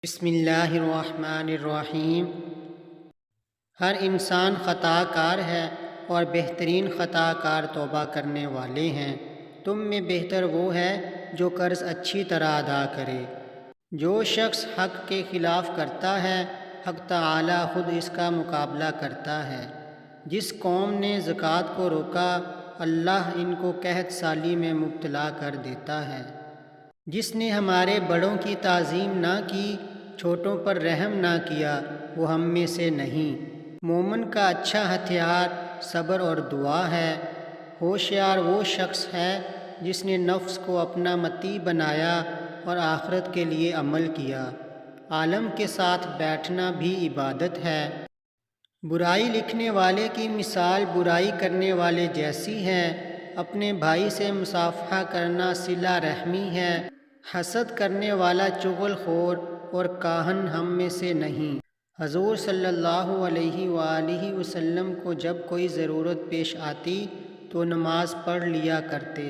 بسم اللہ الرحمن الرحیم۔ ہر انسان خطا کار ہے اور بہترین خطا کار توبہ کرنے والے ہیں۔ تم میں بہتر وہ ہے جو قرض اچھی طرح ادا کرے۔ جو شخص حق کے خلاف کرتا ہے، حق تعالی خود اس کا مقابلہ کرتا ہے۔ جس قوم نے زکوٰۃ کو روکا، اللہ ان کو قحط سالی میں مبتلا کر دیتا ہے۔ جس نے ہمارے بڑوں کی تعظیم نہ کی، چھوٹوں پر رحم نہ کیا، وہ ہم میں سے نہیں۔ مومن کا اچھا ہتھیار صبر اور دعا ہے۔ ہوشیار وہ شخص ہے جس نے نفس کو اپنا مطیع بنایا اور آخرت کے لیے عمل کیا۔ عالم کے ساتھ بیٹھنا بھی عبادت ہے۔ برائی لکھنے والے کی مثال برائی کرنے والے جیسی ہے۔ اپنے بھائی سے مصافحہ کرنا صلہ رحمی ہے۔ حسد کرنے والا چغل خور اور کاہن ہم میں سے نہیں۔ حضور صلی اللہ علیہ وآلہ وسلم کو جب کوئی ضرورت پیش آتی تو نماز پڑھ لیا کرتے۔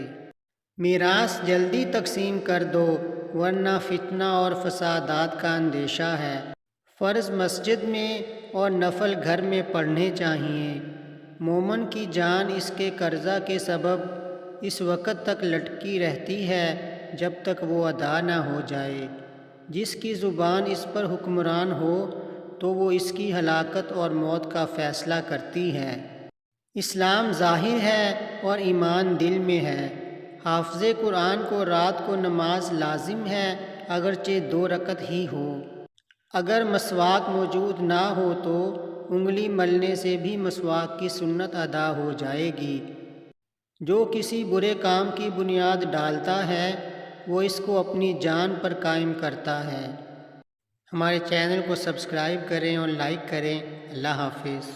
میراث جلدی تقسیم کر دو ورنہ فتنہ اور فسادات کا اندیشہ ہے۔ فرض مسجد میں اور نفل گھر میں پڑھنے چاہیے۔ مومن کی جان اس کے قرضہ کے سبب اس وقت تک لٹکی رہتی ہے جب تک وہ ادا نہ ہو جائے۔ جس کی زبان اس پر حکمران ہو تو وہ اس کی ہلاکت اور موت کا فیصلہ کرتی ہے۔ اسلام ظاہر ہے اور ایمان دل میں ہے۔ حافظ قرآن کو رات کو نماز لازم ہے، اگرچہ 2 رکعت ہی ہو۔ اگر مسواک موجود نہ ہو تو انگلی ملنے سے بھی مسواک کی سنت ادا ہو جائے گی۔ جو کسی برے کام کی بنیاد ڈالتا ہے، وہ اس کو اپنی جان پر قائم کرتا ہے۔ ہمارے چینل کو سبسکرائب کریں اور لائک کریں۔ اللہ حافظ۔